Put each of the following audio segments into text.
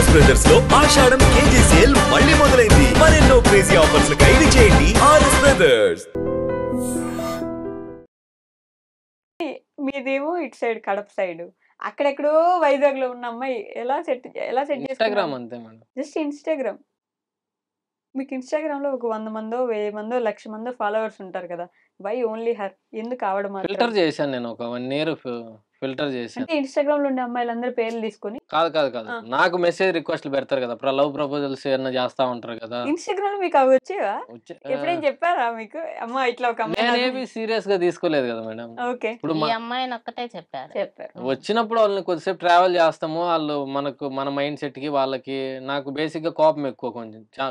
RS brothers లో ఆషాఢం KG sale మళ్ళీ మొదలైంది. మరెన్నో క్రేజీ ఆఫర్స్ ఖైదీ చేయండి ఆర్ఎస్ బ్రదర్స్. మీదేమో ఇటు సైడ్ కడప సైడ్, అక్కడెక్కడో వైజాగ్ లో ఉన్న అమ్మాయి ఎలా సెట్ ఇన్స్టాగ్రామ్ అంతే మేడం. Just Instagram. మీకు ఇన్స్టాగ్రామ్ లో ఒక 100 మందో 1000 మందో 1,00,000 మందో ఫాలోవర్స్ ఉంటారు కదా, వై ఓన్లీ హర్? ఎందుకు ఆవిడ మాత్రం? ఫిల్టర్ చేశాను నేను ఒక 1 ఇయర్ ఫిల్టర్ చేశాను. అంటే ఇన్స్టాగ్రామ్ లో ఉండే అమ్మాయిలందరూ పేర్లు తీసుకొని కాదు నాకు మెసేజ్ రిక్వెస్ట్లు పెడతారు కదా, లవ్ ప్రపోజల్స్ ఏమన్నా చేస్తా ఉంటారు కదా. ఇన్స్టాగ్రామ్ మీకు అవి వచ్చేవా? ఎప్పుడేం చెప్పారా మీకు అమ్మా ఇట్లా ఒక అమ్మాయి? నేనేమి సీరియస్ గా తీసుకోలేదు కదా మేడం. ఓకే, ఇప్పుడు ఈ అమ్మాయిని ఒక్కటే చెప్పారు. వచ్చినప్పుడు వాళ్ళని కొద్దిసేపు ట్రావెల్ చేస్తాము, వాళ్ళు మన మైండ్ సెట్ కి వాళ్ళకి. నాకు బేసిక్ గా కోపం ఎక్కువ,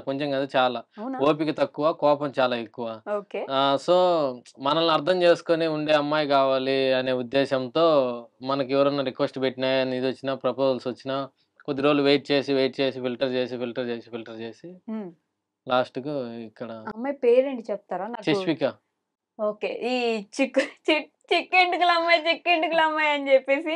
కొంచెం కదా చాలా, ఓపిక తక్కువ, కోపం చాలా ఎక్కువ. ఓకే, సో మనల్ని అర్థం చేసుకొని ఉండే అమ్మాయి కావాలి అనే ఉద్దేశంతో మనకి ఎవరన్నా రిక్వెస్ట్ పెట్టినా, ఇది వచ్చినా, ప్రపోజల్స్ వచ్చినా కొద్ది రోజులు వెయిట్ చేసి ఫిల్టర్ చేసి లాస్ట్ కు ఇక్కడ. అమ్మాయి పేరేంటి చెప్తారా నాకు? శిష్విక. ఓకే, ఈ చిక్కెంటుకల అమ్మాయి అని చెప్పేసి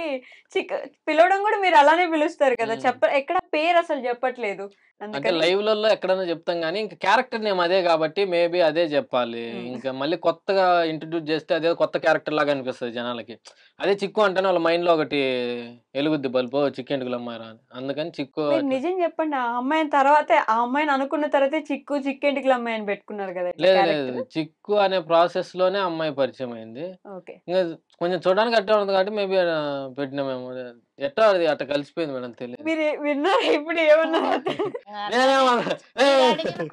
పిలవడం కూడా మీరు అలానే పిలుస్తారు కదా, ఎక్కడ పేరు అసలు చెప్పట్లేదు. అంటే లైవ్ లలో ఎక్కడైనా చెప్తాం కానీ ఇంకా క్యారెక్టర్ నేమ్ అదే కాబట్టి మేబీ అదే చెప్పాలి. ఇంకా మళ్ళీ కొత్తగా ఇంట్రడ్యూస్ చేస్తే అదే కొత్త క్యారెక్టర్ లాగా అనిపిస్తుంది జనాలకి. అదే చిక్కు అంటేనే వాళ్ళ మైండ్ లో ఒకటి ఎలుగుద్ది బల్బో, చిక్కెంటుకల అమ్మాయి రా. అందుకని చిక్కు. నిజం చెప్పండి, ఆ అమ్మాయిని తర్వాతే ఆ అమ్మాయిని అనుకున్న తర్వాతే చిక్కెంటుకల అమ్మాయి అని పెట్టుకున్నారు కదా? లేదు, చిక్కు అనే ప్రాసెస్ లోనే అమ్మాయి పరిచయం అయింది. ఇంకా కొంచెం చూడడానికి అట్లా ఉంది కాబట్టి మేబీ పెట్టినామేమో. ఎట్టా అది అట్లా కలిసిపోయింది మేడం, తెలియదు. మీరు విన్నారా ఇప్పుడు ఏమన్నారు?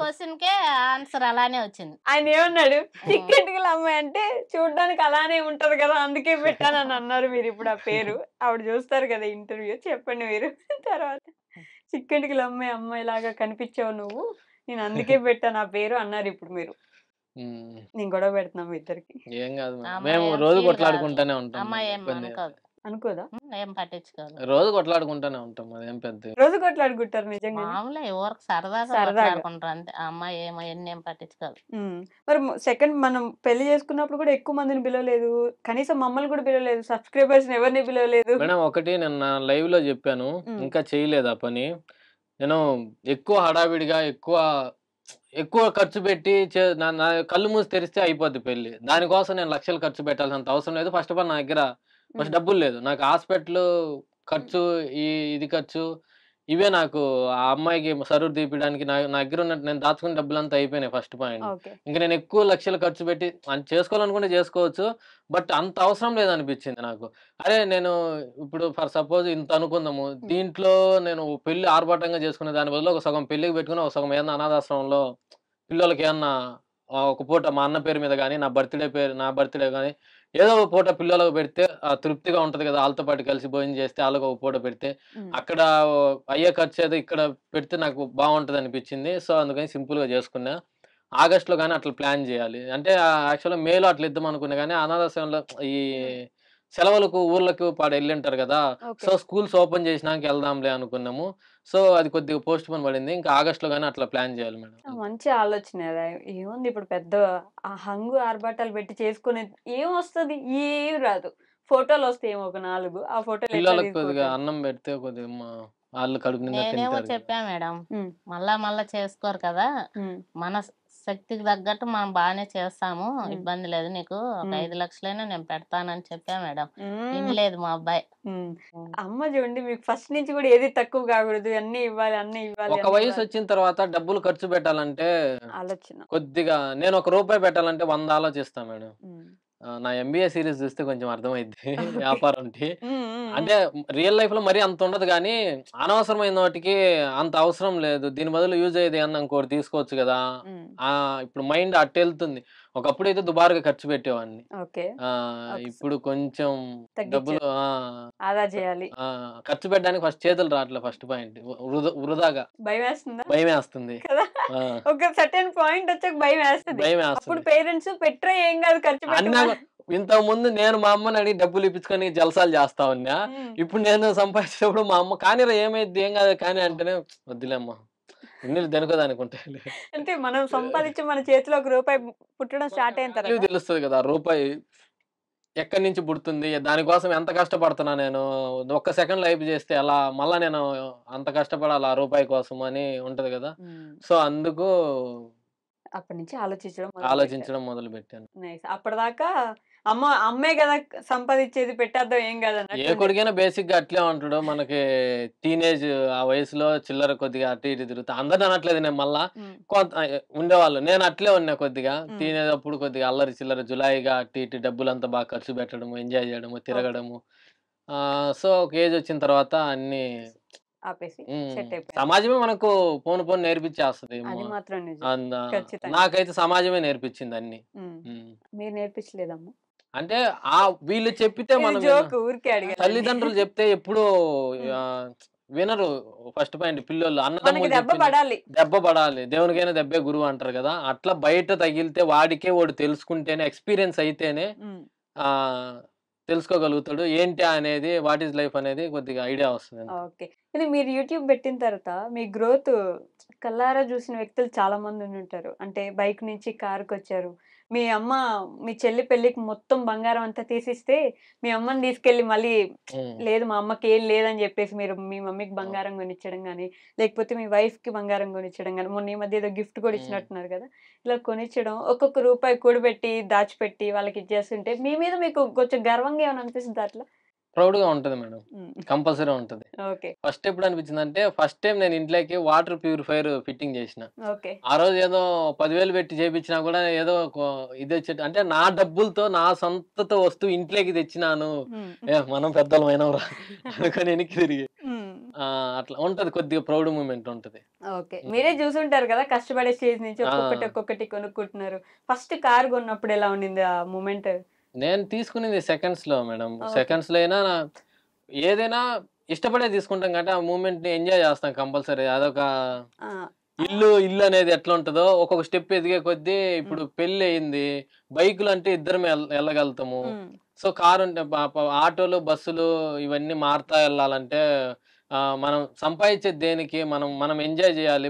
క్వశ్చన్ కే ఆన్సర్ అలానే వచ్చింది. ఆయన ఏమన్నాడు? చిక్కెంటుకల అమ్మాయి అంటే చూడడానికి అలానే ఉంటది కదా, అందుకే పెట్టానని అన్నారు. మీరు ఇప్పుడు ఆ పేరు ఆవిడ చూస్తారు కదా ఇంటర్వ్యూ, చెప్పండి మీరు తర్వాత. చిక్కెంటుకల అమ్మాయి లాగా కనిపించావు నువ్వు, నేను అందుకే పెట్టాను ఆ పేరు అన్నారు. ఇప్పుడు మీరు నేను గొడవ పెడుతున్నాం ఇద్దరికి. ఏం కాదు, మేము రోజు కొట్లాడుకుంటానే ఉంటాం. అమ్మాయి ఏం అనుకోదా? ఏం పట్టించుకోదు, రోజు కొట్లాడుకుంటానే ఉంటాం. అదేం పెద్ద రోజు కొట్లాడుకుంటారు నిజంగా? మామూలే, ఎవరికి సరదాగా అంతే. అమ్మాయి ఏమో ఏం పట్టించుకోదు. మరి సెకండ్ మనం పెళ్లి చేసుకున్నప్పుడు కూడా ఎక్కువ మందిని పిలవలేదు, కనీసం మమ్మల్ని కూడా పిలవలేదు, సబ్స్క్రైబర్స్ ఎవరిని పిలవలేదు. మేడం ఒకటి నేను లైవ్ లో చెప్పాను, ఇంకా చేయలేదు ఆ పని. నేను ఎక్కువ హడావిడిగా ఎక్కువ ఖర్చు పెట్టి నా కళ్ళు మూసి తెరిస్తే అయిపోద్ది పెళ్లి. దానికోసం నేను లక్షలు ఖర్చు పెట్టాల్సినంత అవసరం లేదు. ఫస్ట్ ఆఫ్ ఆల్ నా దగ్గర డబ్బులు లేదు. నాకు హాస్పిటల్ ఖర్చు, ఇది ఖర్చు, ఇవే నాకు ఆ అమ్మాయికి సరువు తీపడానికి నా దగ్గర ఉన్నట్టు నేను దాచుకున్న డబ్బులంతా అయిపోయినాయి. First point. ఇంకా నేను ఎక్కువ లక్షలు ఖర్చు పెట్టి చేసుకోవాలనుకుంటే చేసుకోవచ్చు, బట్ అంత అవసరం లేదనిపించింది నాకు. అరే నేను ఇప్పుడు ఫర్ సపోజ్ ఇంత అనుకుందాము, దీంట్లో నేను పెళ్లి ఆర్భాటంగా చేసుకునే దాని బదులు ఒక సగం పెళ్లికి పెట్టుకుని ఒక సగం ఏదన్నా అనాథాశ్రమంలో పిల్లలకి ఏమన్నా ఒక పూట మా అన్న పేరు మీద కానీ, నా బర్త్డే కానీ ఏదో ఒక పూట పిల్లలకు పెడితే తృప్తిగా ఉంటది కదా, వాళ్ళతో పాటు కలిసి భోజనం చేస్తే వాళ్ళకి ఒక పూట పెడితే అక్కడ అయ్యే ఖర్చు ఏదో ఇక్కడ పెడితే నాకు బాగుంటది అనిపించింది. సో అందుకని సింపుల్ గా చేసుకున్నా. ఆగస్ట్ లో కానీ అట్లా ప్లాన్ చేయాలి అంటే, యాక్చువల్గా మేలో అట్లా ఇద్దాం అనుకున్నా కానీ అనాథాశ్రమంలో ఈ సెలవులకు ఊర్లకు వెళ్ళింటారు కదా, సో స్కూల్స్ ఓపెన్ చేసినాక వెళ్దాంలే అనుకున్నాము. సో అది కొద్దిగా పోస్ట్ పోన్ పడింది. ఇంకా ఆగస్ట్ లో గానీ అట్లా ప్లాన్ చేయాలి మేడం. మంచి ఆలోచన. ఏముంది ఇప్పుడు పెద్ద హంగు ఆర్భాటాలు పెట్టి చేసుకునే ఏమొస్తుంది? ఏం రాదు, ఫోటోలు వస్తాయి ఒక 4. ఆ ఫోటోలు పిల్లలకు కొద్దిగా అన్నం పెడితే కొద్దిగా వాళ్ళు కడుపు నిండా నేనేమో తింటారు. చెప్పా మేడం, మళ్ళా చేసుకోరు కదా, మన శక్తికి తగ్గట్టు మనం బాగానే చేస్తాము, ఇబ్బంది లేదు, నీకు 5 లక్షలైనా నేను పెడతానని చెప్పా మేడం. వినలేదు మా అబ్బాయి. అమ్మ చూడండి, మీకు ఫస్ట్ నుంచి కూడా ఏది తక్కువ కాకూడదు, అన్ని ఇవ్వాలి. ఒక వయసు వచ్చిన తర్వాత డబ్బులు ఖర్చు పెట్టాలంటే ఆలోచన కొద్దిగా, నేను ₹1 పెట్టాలంటే 100 ఆలోచిస్తా మేడం. నా ఎంబీఏ సిరీస్ చూస్తే కొంచెం అర్థమైద్ది వ్యాపారం. అంటే రియల్ లైఫ్ లో మరీ అంత ఉండదు కానీ అనవసరమైన వాటికి అంత అవసరం లేదు. దీని బదులు యూజ్ అయ్యేది అన్న ఇంకోటి తీసుకోవచ్చు కదా. ఇప్పుడు మైండ్ అట్టు వెళ్తుంది. ఒకప్పుడు అయితే దుబారుగా ఖర్చు పెట్టేవాడిని. ఇప్పుడు కొంచెం డబ్బులు ఆదా చేయాలి. ఖర్చు పెట్టడానికి ఫస్ట్ చేతులు రావట్లేదు. ఫస్ట్ పాయింట్ వృధాగా భయం వేస్తుంది. ఒక సర్టెన్ పాయింట్ వచ్చాక భయం వేస్తుంది. అప్పుడు పేరెంట్స్ పెట్టరా ఏం కాదు ఖర్చు పెట్టినా. ఇంతకు ముందు నేను మా అమ్మని అడిగి డబ్బులు ఇప్పించుకొని జలసాలు చేస్తా ఉన్నా. ఇప్పుడు నేను సంపాదించినప్పుడు మా అమ్మ కానీరా ఏమైంది ఏం కాదు కానీ అంటేనే వద్దులేమ్మా ఇన్ని దనుకోదానుకుంటాయి. అంటే మనం సంపాదించి మన చేతిలో ₹1 పుట్టడం స్టార్ట్ అయిన తర్వాత తెలుస్తుంది కదా రూపాయి ఎక్కడి నుంచి పుడుతుంది, దానికోసం ఎంత కష్టపడుతున్నా నేను, ఒక్క సెకండ్ లైఫ్ చేస్తే ఎలా, మళ్ళా నేను అంత కష్టపడాలి ఆ రూపాయి కోసం అని ఉంటది కదా. సో అందుకు అప్పటి నుంచి ఆలోచించడం ఆలోచించడం మొదలు పెట్టాను. నైస్. అప్పటిదాకా అమ్మే కదా సంపాదించేది, పెట్టేద్దాం ఏం ఏ కాదన్నట్టు కొడుకైనా బేసిక్ గా అట్లే ఉంటాడు. మనకి టీనేజ్ ఆ వయసులో చిల్లర కొద్దిగా అటు ఇటు తిరుగుతా, అందరిని అనట్లేదు నేను, మళ్ళా కొంత ఉండేవాళ్ళు, నేను అట్లే ఉన్నా కొద్దిగా. టీనేజ్ అప్పుడు కొద్దిగా అల్లరి చిల్లర జులాయిగా అటు ఇటు డబ్బులంతా బాగా ఖర్చు పెట్టడము, ఎంజాయ్ చేయడము, తిరగడము. సో ఒక ఏజ్ వచ్చిన తర్వాత అన్ని ఆపేసి సెట్ అయిపోయింది. సమాజమే మనకు పోను పోను నేర్పించేస్తుంది. అది మాత్రం నిజం. ఖచ్చితంగా. నాకైతే సమాజమే నేర్పించింది అన్ని. మీరు నేర్పించలేదమ్మా? అంటే వీళ్ళు చెప్పితే మనం జోక్ ఊరికే అడిగా. తల్లిదండ్రులు చెప్తే ఎప్పుడు వినరు. ఫస్ట్ పాయింట్, పిల్లలు అన్నదమ్ములు దెబ్బ పడాలి, దేవునికైనా దెబ్బే గురువు అంటారు కదా. అట్లా బయట తగిలితే వాడికే వాడు తెలుసుకుంటేనే, ఎక్స్పీరియన్స్ అయితేనే తెలుసుకోగలుగుతాడు ఏంటి అనేది, వాట్ ఈస్ లైఫ్ అనేది కొద్దిగా ఐడియా వస్తుంది. ఓకే. కానీ మీరు యూట్యూబ్ పెట్టిన తర్వాత మీ గ్రోత్ కల్లారా చూసిన వ్యక్తులు చాలా మంది ఉంటారు. అంటే బైక్ నుంచి కారుకి వచ్చారు. మీ అమ్మ మీ చెల్లి పెళ్ళికి మొత్తం బంగారం అంతా తీసిస్తే మీ అమ్మని తీసుకెళ్ళి మళ్ళీ లేదు మా అమ్మకి ఏం లేదని చెప్పేసి మీరు మీ మమ్మీకి బంగారం కొనిచ్చడం కానీ, లేకపోతే మీ వైఫ్ కి బంగారం కొనిచ్చడం కానీ, మొన్న ఈ మధ్య ఏదో గిఫ్ట్ కూడా ఇచ్చినట్టున్నారు కదా, ఇలా కొనిచ్చడం, ఒక్కొక్క రూపాయి కూడబెట్టి దాచిపెట్టి వాళ్ళకి ఇచ్చేస్తుంటే మీ మీద మీకు కొంచెం గర్వంగా ఏమైనా అనిపిస్తుంది అట్లా? ప్రౌడ్ గా ఉంటది మేడం, కంపల్సరీ ఉంటది. ఫస్ట్ ఎప్పుడు అనిపించింది అంటే, ఫస్ట్ టైం నేను ఇంట్లోకి వాటర్ ప్యూరిఫైర్ ఫిట్టింగ్ చేసిన. ఆ రోజు ఏదో 10,000 పెట్టి చేయించినా కూడా ఏదో ఇది వచ్చే, అంటే నా డబ్బులతో నా సొంతతో వస్తువు ఇంట్లోకి తెచ్చినాను, మనం పెద్దలమైన అనుకొని వెనక్కి తిరిగి అట్లా ఉంటది, కొద్దిగా ప్రౌడ్ మూమెంట్ ఉంటది. ఓకే. మీరే చూసుంటారు కదా కష్టపడే స్టేజ్ నుంచి ఒక్కొక్కటి కొనుక్కుంటున్నారు. ఫస్ట్ కార్ కొన్నప్పుడు ఎలా ఉండింది ఆ మూమెంట్? నేను తీసుకునేది సెకండ్స్ లో మేడం. సెకండ్స్ లో అయినా ఏదైనా ఇష్టపడే తీసుకుంటాం కాబట్టి ఆ మూమెంట్ ని ఎంజాయ్ చేస్తాం కంపల్సరీ. అదొక ఇల్లు అనేది ఎట్లా ఉంటుందో ఒక్కొక్క స్టెప్ ఎదిగే కొద్దీ, ఇప్పుడు పెళ్లి అయింది, బైకులు అంటే ఇద్దరం వెళ్ళగలుగుతాము. సో కారు ఉంటే ఆటోలు బస్సులు ఇవన్నీ మారుతా వెళ్ళాలంటే మనం సంపాదించేది దేనికి, మనం ఎంజాయ్ చేయాలి.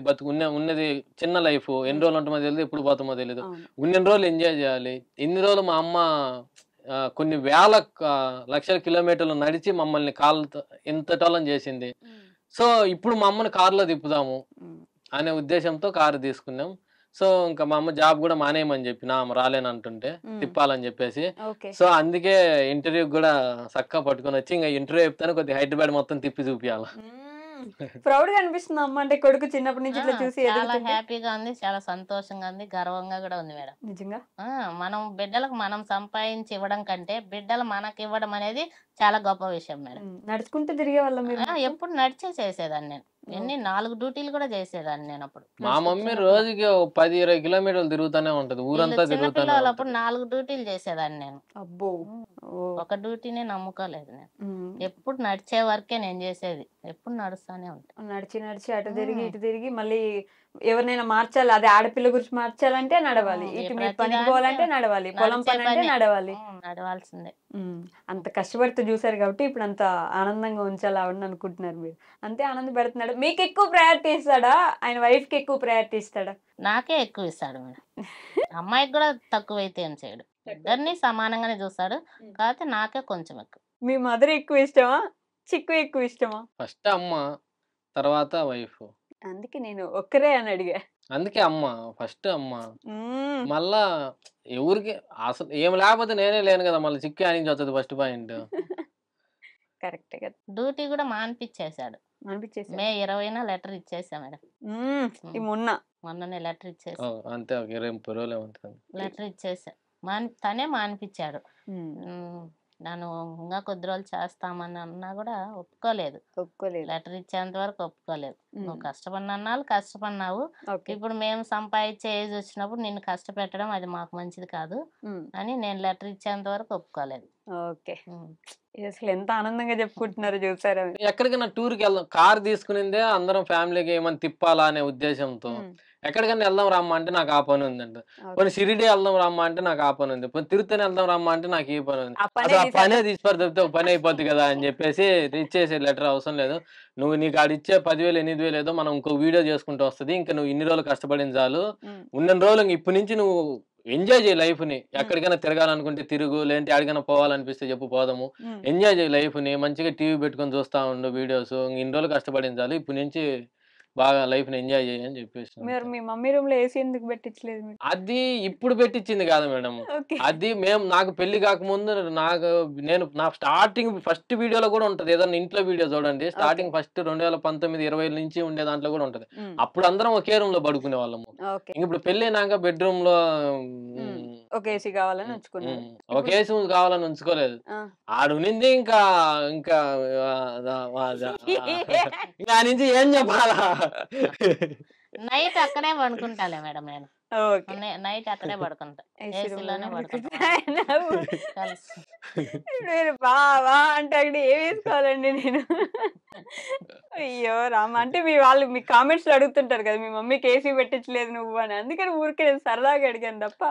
ఉన్నది చిన్న లైఫ్, ఎన్ని రోజులు ఉంటుందో తెలియదు, ఎప్పుడు పోతామో తెలియదు. ఉన్నన్ని రోజులు ఎంజాయ్ చేయాలి. ఇన్ని రోజులు మా అమ్మ కొన్ని వేల లక్షల కిలోమీటర్లు నడిచి మమ్మల్ని కాళ్ళతో ఇంతటోళం చేసింది. సో ఇప్పుడు మా అమ్మని కారులో తిప్పుదాము అనే ఉద్దేశంతో కారు తీసుకున్నాం. సో ఇంకా మా అమ్మ జాబ్ కూడా మానేయమని చెప్పిన, ఆమె రాలేనంటుంటే తిప్పాలని చెప్పేసి. సో అందుకే ఇంటర్వ్యూ కూడా చక్కగా పట్టుకొని వచ్చి ఇంకా ఇంటర్వ్యూ చెప్తాను, కొద్దిగా హైదరాబాద్ మొత్తం తిప్పి చూపించాలి. ప్రౌడ్ గా అనిపిస్తుంది అమ్మ అంటే కొడుకు చిన్నప్పటి నుంచి ఇట్లా చూసి? చాలా హ్యాపీగా ఉంది, చాలా సంతోషంగా ఉంది, గర్వంగా కూడా ఉంది మేడం. నిజంగా మనం బిడ్డలకు మనం సంపాదించి ఇవ్వడం కంటే బిడ్డలు మనకి ఇవ్వడం అనేది చాలా గొప్ప విషయం మేడం. నడుచుకుంటూ తిరిగే వాళ్ళ మీరు? ఎప్పుడు నడిచే చేసేదాన్ని నేను, ఎన్ని 4 డ్యూటీలు కూడా చేసేదాన్ని నేను అప్పుడు. మా మమ్మీ రోజుకి 10-20 కిలోమీటర్లు తిరుగుతానే ఉంటది, ఊరంతా తిరుగుతానే. అప్పుడు 4 డ్యూటీలు చేసేదాన్ని నేను. అబ్బో, ఒక డ్యూటీనే నమ్ముకోలేదు నేను, ఎప్పుడు నడిచే వరకే నేను చేసేది, ఎప్పుడు నడుస్తానే ఉంటాను. నడిచి అటు తిరిగి ఇటు తిరిగి మళ్ళీ ఎవరినైనా మార్చాలి, అదే ఆడపిల్ల గురించి మార్చాలంటే నడవాలి, ఇటు మీరు పనికి పోవాలంటే నడవాలి, పొలం పని అంటే నడవాల్సిందే. అంత కష్టపడుతూ చూసారు కాబట్టి ఇప్పుడు అంత ఆనందంగా ఉంచాలి ఆవిడని అనుకుంటున్నారు మీరు. అంతే ఆనంద పెడుతున్నాడు. మీకు ఎక్కువ ప్రయారిటీ ఇస్తాడా, ఆయన వైఫ్ కి ఎక్కువ ప్రయారిటీ ఇస్తాడా? నాకే ఎక్కువ ఇస్తాడు మేడం, అమ్మాయికి కూడా తక్కువ అయితే ఏం చేయడు, ఇద్దరిని సమానంగానే చూస్తాడు, కాకపోతే నాకే కొంచెం ఎక్కువ. మీ మదర్ ఎక్కువ ఇష్టమా, చిక్కు ఎక్కువ ఇష్టమా? ఫస్ట్ అమ్మ, తర్వాత వైఫ్. అందుకే నేను ఒక్కరే అని అడిగా. అందుకే అమ్మ, ఫస్ట్ అమ్మ, మళ్ళా ఎవరికి అసలు ఏం లేకపోతే నేనే లేను కదా, మళ్ళీ చిక్కు అని వస్తుంది ఫస్ట్ పాయింట్. కరెక్ట్ కదా. డ్యూటీ కూడా మానిపించేశాడు. మే 20న లెటర్ ఇచ్చేసా మేడం. మొన్ననే లెటర్ ఇచ్చేసా. అంతే, ఒక 20 రోజులే ఉంటుంది. లెటర్ ఇచ్చేసా, తనే మానిపించాడు. నన్ను ఇంకా కొద్ది రోజులు చేస్తామని అన్నా కూడా ఒప్పుకోలేదు. లెటర్ ఇచ్చేంత వరకు ఒప్పుకోలేదు. నువ్వు కష్టపడినాళ్ళు కష్టపడినావు, ఇప్పుడు మేము సంపాదించే ఏజ్ వచ్చినప్పుడు నిన్ను కష్టపెట్టడం అది మాకు మంచిది కాదు అని నేను లెటర్ ఇచ్చేంత వరకు ఒప్పుకోలేదు. ఓకే, అసలు ఎంత ఆనందంగా చెప్పుకుంటున్నారు చూసారా. ఎక్కడికైనా టూర్కి వెళ్దాం, కార్ తీసుకునిందే అందరం ఫ్యామిలీకి ఏమైనా తిప్పాలా అనే ఉద్దేశంతో. ఎక్కడికైనా వెళ్దాం రమ్మా అంటే నాకు ఆ పని ఉందంట, కొన్ని షిరిడి వెళ్దాం రమ్మా అంటే నాకు ఆ పని ఉంది, తిరుత్తని వెళ్దాం రమ్మా అంటే నాకు ఈ పని ఉంది. అసలు ఆ పనే తీసిపారు తప్పితే ఒక పని అయిపోద్ది కదా అని చెప్పేసి ఇచ్చేసే లెటర్ అవసరం లేదు, నువ్వు నీకు ఆడిచ్చే 10,000 8,000 ఏదో మనం ఇంకో వీడియో చేసుకుంటూ వస్తుంది, ఇంకా నువ్వు ఇన్ని రోజులు కష్టపడిన చాలు, ఉన్న రోజులు ఇప్పటి నుంచి నువ్వు ఎంజాయ్ చేయి లైఫ్ ని. ఎక్కడికైనా తిరగాలనుకుంటే తిరుగు, లేదంటే ఎక్కడికైనా పోవాలనిపిస్తే చెప్పు పోదాము. ఎంజాయ్ చేయి లైఫ్ ని. మంచిగా టీవీ పెట్టుకొని చూస్తా ఉండు వీడియోస్. ఇన్ని రోజులు కష్టపడింది చాలు. ఇప్పటి నుంచి బాగా లైఫ్ ని ఎంజాయ్ చేయి అని చెప్పేసి. మీరు మీ మమ్మీ రూమ్ లో ఏసీ ఎందుకు పెట్టించలేదు మీరు? అది ఇప్పుడు పెట్టించింది కాదు మేడం. ఓకే. అది నాకు పెళ్లి కాకముందు నా స్టార్టింగ్ ఫస్ట్ వీడియోలో కూడా ఉంటది. ఏదన్నా ఇంట్లో వీడియో చూడండి. స్టార్టింగ్ ఫస్ట్ 2019, 20 నుంచి ఉండే దాంట్లో కూడా ఉంటది. అప్పుడు అందరం ఒకే రూమ్ లో పడుకునే వాళ్ళము. ఓకే. ఇప్పుడు పెళ్లి అయినాక బెడ్రూమ్ లో ఒక ఏసీ కావాలని ఉంచుకున్నారు. ఒక ఏసీ కావాలని ఉంచుకోలేదు. ఆడునింది ఇంకా ఇంకా ఇంకా నుంచి ఏం చెప్పాలా. నైట్ అక్కడే పడుకుంటాలే మేడం నేను. ఓకే. నైట్ అక్కడే పడుకుంటా. ఏసీలోనే పడుకుంటా కలిసి. నేను బావా అంటే అక్కడ ఏం వేసుకోవాలండి నేను? అయ్యో రామ! అంటే మీ కామెంట్స్ లో అడుగుతుంటారు కదా, మీ మమ్మీకి ఏసీ పెట్టించలేదు నువ్వు అని. అందుకని ఊరికే నేను సరదాగా అడిగాను తప్ప.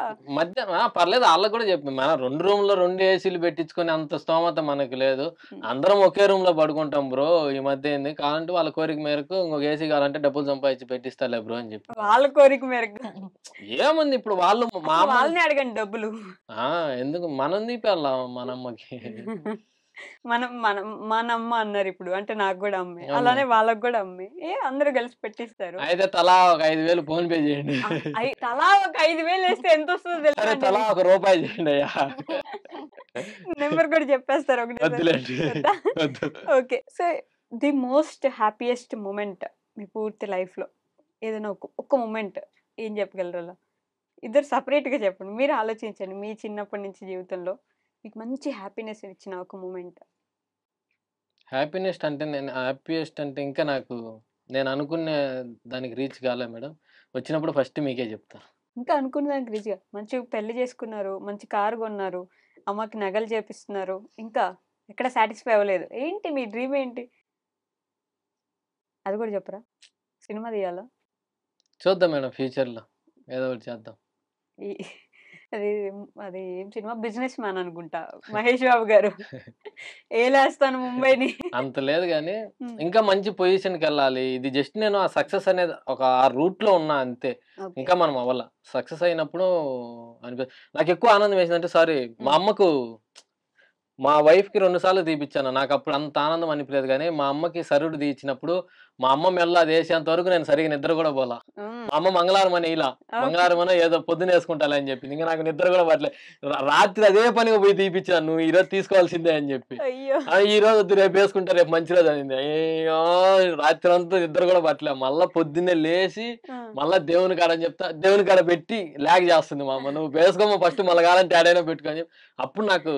పర్లేదు, వాళ్ళకి కూడా చెప్పి మన 2 రూమ్లో 2 ఏసీలు పెట్టించుకునే అంత స్తోమత మనకు లేదు. అందరం ఒకే రూమ్ లో పడుకుంటాం బ్రో. ఈ మధ్య ఏంది కావాలంటే వాళ్ళ కోరిక మేరకు ఇంకొక ఏసీ కావాలంటే డబ్బులు సంపాదించి పెట్టిస్తాలే బ్రో అని చెప్పి. వాళ్ళ కోరిక మేరకు ఏముంది ఇప్పుడు వాళ్ళని అడగండి డబ్బులు. ఎందుకు మనం తీపెళ్ళాం మన అమ్మకి. మనమ్మ అన్నారు ఇప్పుడు, అంటే నాకు కూడా అమ్మే, అలానే వాళ్ళకి కూడా అమ్మే. అందరూ కలిసి పెట్టిస్తారు. అయితే తలా ఒక 5,000 ఫోన్ పే చేయండి. తలా ఒక 5,000 వేస్తే ఎంత వస్తుందో తెలుసా? తలా ₹1 చేయండి అయ్యా. నెంబర్ కూడా చెప్పేస్తారు ఒకటి. Okay. So the most happiest moment మీ పూర్తి లైఫ్ లో ఏదైనా ఒక్క మూమెంట్ ఏం చెప్పగలరు? ఇద్దరు సపరేట్ గా చెప్పండి. మీరు ఆలోచించండి. మీ చిన్నప్పటి నుంచి జీవితంలో మీకు మంచి హ్యాపీనెస్ ఇచ్చిన ఒక మూమెంట్. హ్యాపీయెస్ట్ అంటే ఇంకా నేను అనుకునే దానికి రీచ్ కాలే మేడం. వచ్చినప్పుడు ఫస్ట్ మీకే చెప్తా. ఇంకా అనుకున్న దానికి రీచ్ మంచి పెళ్లి చేసుకున్నారు, మంచి కారు కొన్నారు, అమ్మకి నగలు చేపిస్తున్నారు, ఇంకా ఎక్కడ సాటిస్ఫై అవ్వలేదు. ఏంటి మీ డ్రీమ్ ఏంటి? అది కూడా చెప్పరా? సినిమా తీయాలా? చూద్దాం మేడం, ఫ్యూచర్ లో ఏదో ఒకటి చేద్దాం. అది అది ఏం సినిమా? బిజినెస్ మ్యాన్ అనుకుంటా, మహేష్ బాబు గారు. ఏలేస్తాను ముంబైని. అంత లేదు కానీ ఇంకా మంచి పొజిషన్కి వెళ్ళాలి. ఇది జస్ట్ నేను ఆ సక్సెస్ అనేది ఒక ఆ రూట్ లో ఉన్నా అంతే. ఇంకా మనం అవ్వాల. సక్సెస్ అయినప్పుడు నాకు ఎక్కువ ఆనందం వేసిందంటే, సారీ, మా వైఫ్ కి 2 సార్లు తీపిచ్చాను. నాకు అప్పుడు అంత ఆనందం అనిపించలేదు కానీ మా అమ్మకి సరుడు తీయించినప్పుడు మా అమ్మ మెల్ల అది వేసేంత వరకు నేను సరిగా నిద్ర కూడా పోలా. మా అమ్మ మంగళవారం అని ఇలా మంగళవారం అని ఏదో పొద్దున వేసుకుంటాలే అని చెప్పింది. ఇంకా నాకు నిద్ర కూడా పట్టలేదు. రాత్రి అదే పనిగా పోయి తీపిచ్చాను, నువ్వు ఈరోజు తీసుకోవాల్సిందే అని చెప్పి. ఈ రోజు వద్దు, రేపు వేసుకుంటా, రేపు మంచి రోజు అనింది. అయ్యో, రాత్రి అంతా నిద్ర కూడా పట్టలేదు. మళ్ళా పొద్దున్నే లేచి మళ్ళా దేవుని కాడ అని చెప్తా, దేవుని కాడ పెట్టి లాగ్ చేస్తుంది మా అమ్మ, నువ్వు వేసుకోమో ఫస్ట్ మళ్ళీ కావాలంటే ఏడైనా పెట్టుకొని. అప్పుడు నాకు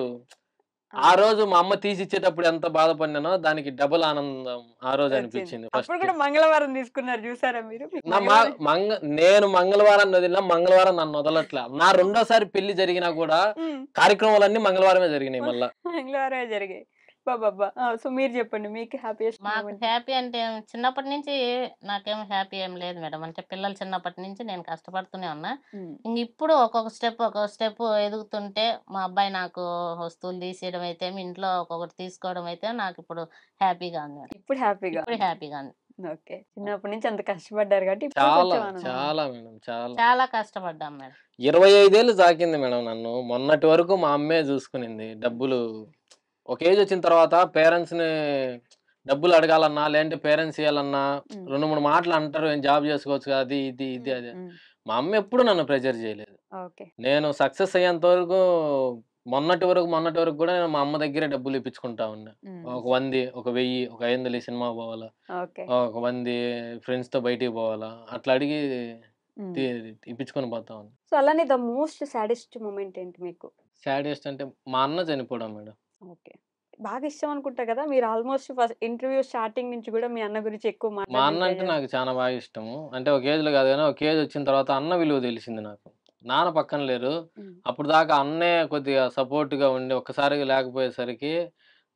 ఆ రోజు మా అమ్మ తీసిచ్చేటప్పుడు ఎంత బాధపడినానో దానికి డబుల్ ఆనందం ఆ రోజు అనిపించింది. మంగళవారం తీసుకున్నారు చూసారా మీరు? నేను మంగళవారం వదిలినా, మంగళవారం నన్ను వదలట్లే. నా 2వ సారి పెళ్లి జరిగినా కూడా కార్యక్రమాలన్నీ మంగళవారమే జరిగినాయి. మళ్ళా మంగళవారమే జరిగాయి. సో మీరు చెప్పండి, మీకు హ్యాపీయెస్ట్? మాకు హ్యాపీ అంటే చిన్నప్పటి నుంచి నాకేం హ్యాపీ ఏం లేదు మేడం. అంటే పిల్లలు చిన్నప్పటి నుంచి నేను కష్టపడుతూనే ఉన్నా. ఇంక ఇప్పుడు ఒక్కొక్క స్టెప్ ఎదుగుతుంటే మా అబ్బాయి నాకు వస్తువులు తీసేయడం అయితే, ఇంట్లో ఒక్కొక్కటి తీసుకోవడం అయితే నాకు ఇప్పుడు హ్యాపీగా ఉంది. ఇప్పుడు హ్యాపీగా ఉంది. ఓకే. చిన్నప్పటి నుంచి అంత కష్టపడ్డారు కాబట్టి చాలా మేడం, చాలా కష్టపడ్డాం మేడం. 25 ఏళ్ళు సాకింది మేడం నన్ను. మొన్నటి వరకు మా అమ్మే చూసుకునింది. డబ్బులు ఒక ఏజ్ వచ్చిన తర్వాత పేరెంట్స్ ని డబ్బులు అడగాలన్నా, లేదంటే పేరెంట్స్ ఇవ్వాలన్నా 2-3 మాటలు అంటారు, ఏం జాబ్ చేసుకోవచ్చు కదా, అది ఇది ఇది అది. మా అమ్మ ఎప్పుడు నన్ను ప్రెజర్ చేయలేదు. నేను సక్సెస్ అయ్యేంత వరకు మొన్నటి వరకు కూడా నేను మా అమ్మ దగ్గరే డబ్బులు ఇప్పించుకుంటా ఉన్నా. ఒక 100, ఒక 1000, ఒక 500 ఈ సినిమా పోవాలా, ఒక 100 ఫ్రెండ్స్ తో బయటికి పోవాలా, అట్లా అడిగి ఇప్పించుకొని పోతా ఉన్నా. సో అలానే ద మోస్ట్ సాడెస్ట్ మూమెంట్ ఏంటి మీకు? సాడెస్ట్ అంటే మా అన్న చనిపోవడం మేడం. ఓకే. బాగా ఇష్టం అనుకుంటా కదా మీరు? ఆల్మోస్ట్ ఫస్ట్ ఇంటర్వ్యూ స్టార్టింగ్ నుంచి కూడా మీ అన్న గురించి ఎక్కువ మా అన్న అంటే నాకు చాలా బాగా ఇష్టము. అంటే ఒక ఏజ్ లో కాదు కానీ ఒక ఏజ్ వచ్చిన తర్వాత అన్న విలువ తెలిసింది నాకు. నాన్న పక్కన లేరు. అప్పుడు దాకా అన్నే కొద్దిగా సపోర్ట్ గా ఉండి ఒక్కసారిగా లేకపోయేసరికి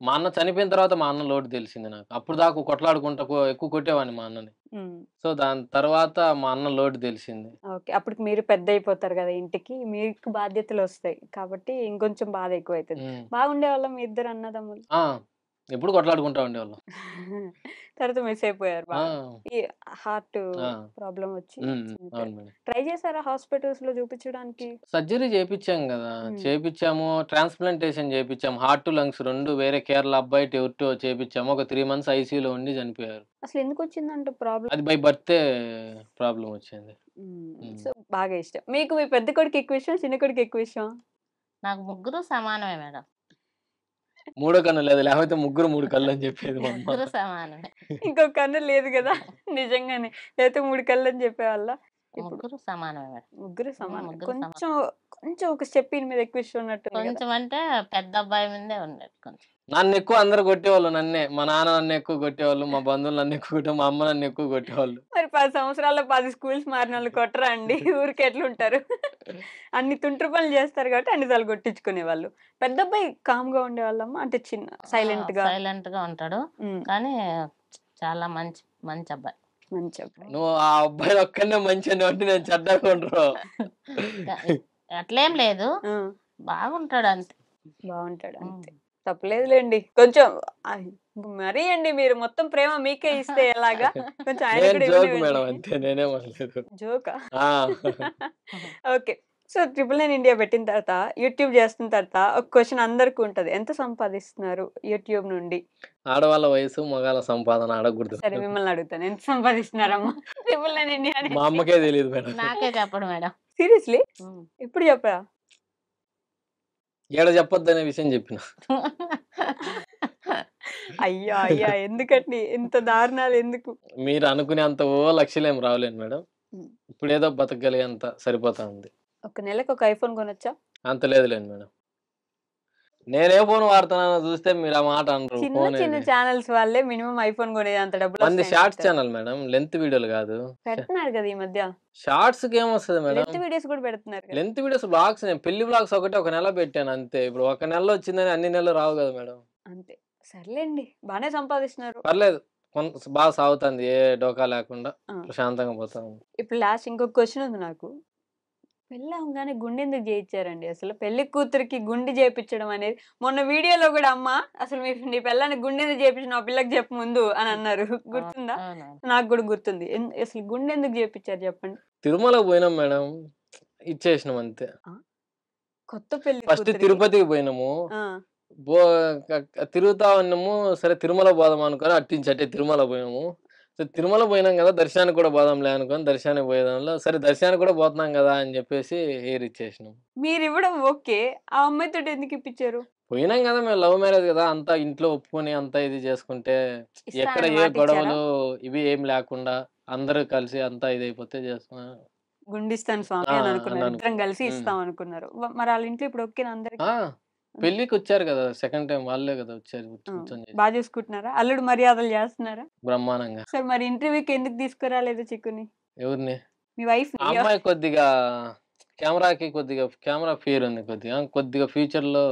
మా అన్న చనిపోయిన తర్వాత మా అన్న లోటు తెలిసింది నాకు. అప్పుడు దాకా కొట్లాడుకుంటా ఎక్కువ కొట్టేవాడిని మా అన్నని. సో దాని తర్వాత మా అన్న లోటు తెలిసింది. ఓకే. అప్పుడు మీరు పెద్ద అయిపోతారు కదా ఇంటికి, మీకు బాధ్యతలు వస్తాయి కాబట్టి ఇంకొంచెం బాధ ఎక్కువ అవుతుంది. బాగుండే వాళ్ళ మీ ఇద్దరు అన్నదమ్ములు? ఎప్పుడు కొట్లాడుకుంటా ఉండేవాళ్ళం. తర్వాత మిస్ అయిపోయారు ఆ, బాగా. ఈ హార్ట్ ఆ, ప్రాబ్లం వచ్చి అవును చనిపోయారు. మేడం. ట్రై చేశారా హాస్పిటల్స్ లో చూపించడానికి? సర్జరీ చేపించాం కదా, ఉమ్. చేపించాము. ట్రాన్స్ప్లాంటేషన్ చేపించాము. హార్ట్ టు లంగ్స్ రెండు వేరే కేరళ అబ్బాయి ఎవరితో చేపించాము. ఒక 3 months ఐసీయూలో ఉండి చనిపోయారు. అసలు ఎందుకు వచ్చిందంట ప్రాబ్లం? అది బై బర్తే ప్రాబ్లం వచ్చింది. సో బాగా ఇష్టం మీకు. మీ పెద్ద కొడుకు ఎక్కువ ఇష్టం, చిన్న కొడుకు ఎక్కువ ఇష్టం? నాకు ముగ్గురు సమానమే మేడం. మూడో కన్ను లేదు, లేకపోతే ముగ్గురు 3 కళ్ళు అని చెప్పేది మా అమ్మ. ముగ్గురు సమానమే. ఇంకొక కన్ను లేదు కదా నిజంగానే, లేకపోతే 3 కళ్ళు అని చెప్పేవాళ్ళ? ఇప్పుడు ముగ్గురు సమానమే మేడం. ముగ్గురు సమానం. ముగ్గురు సమానం. కొంచెం కొంచెం ఒక స్టెప్ మీద ఎక్కువ ఇష్టం ఉన్నట్టుంది కదా. కొంచెం అంటే పెద్ద అబ్బాయి మీదే ఉండేది కొంచెం. నన్ను ఎక్కువ అందరు కొట్టేవాళ్ళు. నన్నే మా నాన్న నన్ను ఎక్కువ కొట్టేవాళ్ళు, మా బంధువులు నన్ను ఎక్కువ కొట్టే, మా అమ్మ నన్ను ఎక్కువ కొట్టేవాళ్ళు. మరి 10 సంవత్సరాల్లో 10 స్కూల్స్ మారిన వాళ్ళు కొట్టరా అండి? ఊరికి ఎట్లుంటారు? అన్ని తుంట్రు పనులు చేస్తారు కాబట్టి అన్నిసార్లు కొట్టించుకునే వాళ్ళు. పెద్ద అబ్బాయి కామ్ గా ఉండేవాళ్ళమ్మా, అంటే చిన్న సైలెంట్ గా? సైలెంట్ గా ఉంటాడు కానీ చాలా మంచి మంచి అబ్బాయి. మంచి అబ్బాయి. నువ్వు ఆ అబ్బాయి ఒక్కనే మంచి అని అంటే నేను చెడ్డగా ఉండరు. అట్లేం లేదు, ఆ, బాగుంటాడు అంతే. బాగుంటాడు అంతే, తప్పలేదులేండి. కొంచెం మరీ అండి మీరు మొత్తం ప్రేమ మీకే ఇస్తే ఎలాగా? కొంచెం ఆయన నేను కూడా జోక్ మేడం, అంతే, నేనేమనలేదు. జోకా? ఆ, ఓకే. సో 999 ఇండియా పెట్టిన తర్వాత, యూట్యూబ్ చేస్తున్న తర్వాత ఒక క్వశ్చన్ అందరికీ ఉంటది, ఎంత సంపాదిస్తున్నారు యూట్యూబ్ నుండి? ఆడవాళ్ళ వయసు మగాళ్ళ సంపాదన అడగకూడదు. సరే మిమ్మల్ని అడుగుతాను, ఎంత సంపాదిస్తున్నారమ్మా 999 ఇండియా మా అనేది? అమ్మకే తెలియదు మేడం. నాకే చెప్పడు మేడం. సీరియస్లీ? ఇప్పుడు చెప్పా? ఏడ చెప్పొద్దు అనే విషయం చెప్పిన. అయ్యా అయ్యా, ఎందుకండి ఇంత దారుణాలు ఎందుకు? మీరు అనుకునే అంత లక్షలేం రావలేదు మేడం. ఇప్పుడు ఏదో బతకగలిగేంత సరిపోతా ఉంది. ఒక నెలకు ఒక ఐఫోన్ కొనొచ్చా? అంత లేదులేండి మేడం. నేనే ఫోన్ వాడుతున్నానో చూస్తే మీరు ఆ మాట అనరు. చిన్న ఫోన్ చిన్న ఛానల్స్ వాళ్ళే మినిమం ఐఫోన్ కొనేది అంత డబ్బులు మంది వస్తాయని షార్ట్స్ చెప్తారు. ఛానల్ మేడం, లెంత్ వీడియోలు కాదు. పెడుతున్నారు కదా ఈ మధ్య, షార్ట్స్ కి ఏమొస్తుంది మేడం? లెంత్ వీడియోస్ కూడా పెడుతున్నారు కదా. లెంత్ వీడియోస్ బ్లాగ్స్, నేను పెళ్లి బ్లాగ్స్ ఒకటే ఒక నెల పెట్టాను అంతే. ఇప్పుడు ఒక నెలలో వచ్చిందని అన్ని నెలలు రావు కదా మేడం. అంతే. సర్లేండి, బానే సంపాదిస్తున్నారు. పర్లేదు, కొంత బాగా సాగుతుంది, ఏ డోకా లేకుండా ఆ. ప్రశాంతంగా పోతాను. ఇప్పుడు లాస్ట్ ఇంకొక క్వశ్చన్ ఉంది నాకు. పెళ్ళి అవగానే గుండె ఎందుకు చేయించారండి? అసలు పెళ్లి కూతురికి గుండె చేయించడం అనేది, మొన్న వీడియోలో కూడా అమ్మ అసలు నీ పిల్లని గుండె ఎందుకు చేయించిన, ఆ పిల్లకి చెప్పు ముందు అని అన్నారు, గుర్తుందా? అవునవును. నాకు కూడా గుర్తుంది. అసలు గుండె ఎందుకు చేయించారు చెప్పండి? తిరుమల పోయినాం మేడం, ఇచ్చేసినాం అంతే. కొత్త పెళ్లి ఫస్ట్ కూతురికి. తిరుపతికి పోయినాము, ఆ, తిరుగుతా ఉన్నాము. సరే తిరుమల పోదాం అనుకొని అట్టించి అట్టే తిరుమల పోయినాము. సో తిరుమల పోయినాం కదా, దర్శనానికి కూడా పోదాంలే అనుకొని దర్శనానికి పోయేదాంలో సరే దర్శనానికి కూడా పోతున్నాం కదా అని చెప్పేసి హెయిర్ ఇచ్చేసినాం. మీరు ఇవ్వడం ఓకే, ఆ అమ్మాయితో ఎందుకు ఇప్పించారు? పోయినాం కదా, మేము లవ్ మ్యారేజ్ కదా, అంతా ఇంట్లో ఒప్పుకొని అంతా ఇది చేసుకుంటే ఇస్తా ఎక్కడ అని ఏ మాట ఇచ్చారా? గొడవలు ఇవి ఏం లేకుండా అందరూ కలిసి అంతా ఇది అయిపోతే చేసుకున్నా. గుండిస్తాను స్వామి అని అనుకున్నారు, అని ఇద్దరం కలిసి ఉమ్. ఇస్తాం అనుకున్నారు. మరి వాళ్ళ ఇంట్లో ఇప్పుడు ఓకేనా అందరికి? ఆ, పెళ్లికి వచ్చారు కదా, సెకండ్ టైం వాళ్ళే కదా వచ్చారు, కూర్చొని చేసి. బాగా చూసుకుంటున్నారా? అల్లుడు మర్యాదలు చేస్తున్నారా? బ్రహ్మాండంగా. సరే మరి ఇంటర్వ్యూకి ఎందుకు తీసుకురాలేదు చిక్కుని? ఎవరిని? మీ వైఫ్ ఆ అమ్మాయి కొద్దిగా కెమెరా ఫియర్ ఉంది, కొద్దిగా ఫ్యూచర్ లో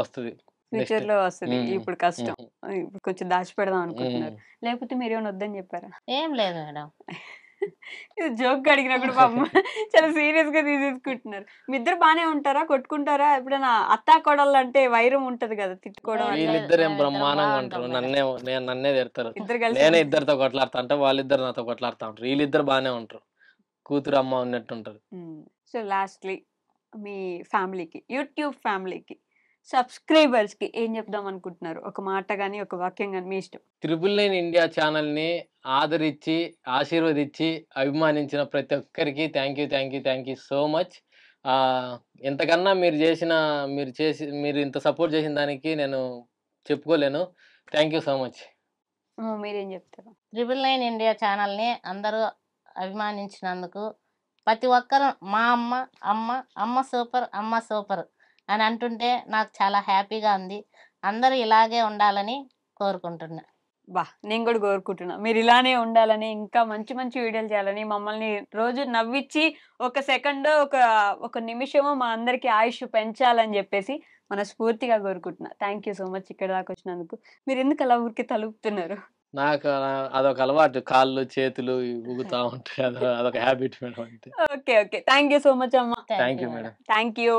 వస్తుంది. ఫ్యూచర్ లో వస్తుంది, ఇప్పుడు కష్టం, ఇప్పుడు కొంచెం దాచి పెడదాం అనుకుంటున్నారు. లేకపోతే మీరు ఏమైనా వద్దని చెప్పారా? ఏం లేదు మేడం. ఇది జోక్ అడిగినా కూడా పాపం చాలా సీరియస్ గా తీసేసుకుంటున్నారు. మీ ఇద్దరు బానే ఉంటారా, కొట్టుకుంటారా? ఎప్పుడైనా అత్తా కోడళ్ళు అంటే వైరం ఉంటది కదా, తిట్టుకోవడం అట్లా. వీళ్ళిద్దరు ఏం మేమిద్దరం బ్రహ్మాండంగా బాగుంటాం ఉంటారు. మేడం. నన్నే తిడతారు. ఇద్దరు కలిసి నేనే ఇద్దరితో కొట్లాడుతా అంటే వాళ్ళిద్దరు నాతో కొట్లాడుతా ఉంటారు. వీళ్ళిద్దరు బాగానే ఉంటారు, కూతురు అమ్మ ఉన్నట్టు ఉంటారు. సో లాస్ట్లీ మీ ఫ్యామిలీకి, యూట్యూబ్ ఫ్యామిలీకి, సబ్స్క్రైబర్స్ కి ఏం చెప్దాం అనుకుంటున్నారు? ఒక మాట గానీ ఒక వాక్యం గానీ మీ ఇష్టం. 999 ఇండియా ఛానల్ ని ఆదరించి ఆశీర్వదించి అభిమానించిన ప్రతి ఒక్కరికి థ్యాంక్ యూ సో మచ్. ఎంతకన్నా మీరు ఇంత సపోర్ట్ చేసిన దానికి నేను చెప్పుకోలేను. Thank you so much. మీరేం చెప్తారు? 999 ఇండియా ఛానల్ని అందరూ అభిమానించినందుకు ప్రతి ఒక్కరు మా అమ్మ సూపర్ అని అంటుంటే నాకు చాలా హ్యాపీగా ఉంది. అందరూ ఇలాగే ఉండాలని కోరుకుంటున్నా. నేను కూడా కోరుకుంటున్నా మీరు ఇలానే ఉండాలని, ఇంకా మంచి మంచి వీడియోలు చేయాలని, మమ్మల్ని రోజు నవ్వించి ఒక సెకండ్ ఒక నిమిషము మా అందరికి ఆయుష్ పెంచాలని చెప్పేసి మనస్ఫూర్తిగా కోరుకుంటున్నా. థ్యాంక్ యూ సో మచ్ ఇక్కడ దాకా వచ్చినందుకు. మీరు ఎందుకు అలా ఊరికి తలుపుతున్నారు? నాకు అదొక అలవాటు, కాళ్ళు చేతులు ఊగుతా ఉంటాయి, అదొక హ్యాబిట్ మేడం అంతే. Okay thank you so much అమ్మ. Thank you madam. Thank you.